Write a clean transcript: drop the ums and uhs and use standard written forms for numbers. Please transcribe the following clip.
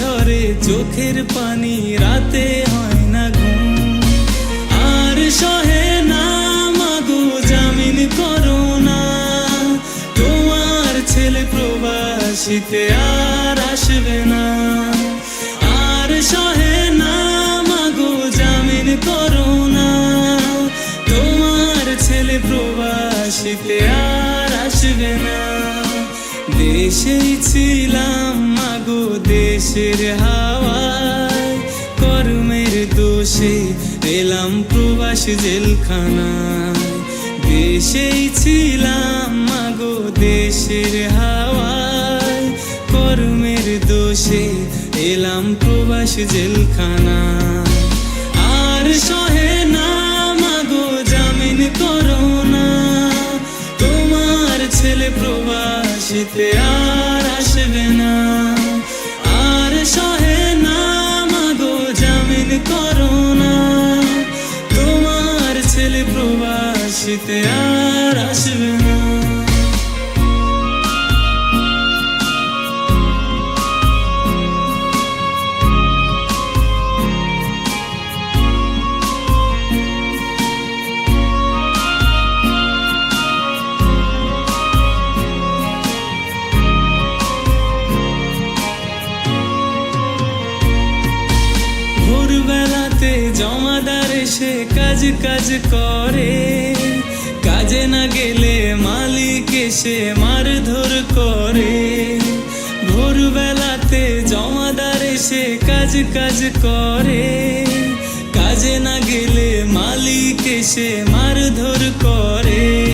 ঝরে চোখের পানি, রাতে হয় না ঘুম। আর সহে না মাগো জামিন করো না, তোমার ছেলে প্রবাসীতে আর আসবে না। আর সহে না মাগো জামিন করো না, তোমার ছেলে প্রবাসীতে আর আসবে না। দেশেই ছিলাম মাগো দেশের হাওয়ায়, কর্মের দোষে এলাম প্রবাস জেলখানায়। দেশেই ছিলাম মাগো দেশের হাওয়ায়, কর্মের দোষে এলাম প্রবাস জেলখানায়। আর সহে না মাগো জামিন করো না, তোমার ছেলে প্রবাসীতে আর আসবে না। আর সহে না মাগো জামিন করো না, তোমার ছেলে প্রবাসীতে আর আসবে না। ভোরবেলাতে জমাদার এসে কাজ করে, কাজে না গেলে মালিক এসে মারধর করে। ভোরবেলাতে জমাদার এসে কাজ করে, কাজে না গেলে মালিক এসে মারধর করে।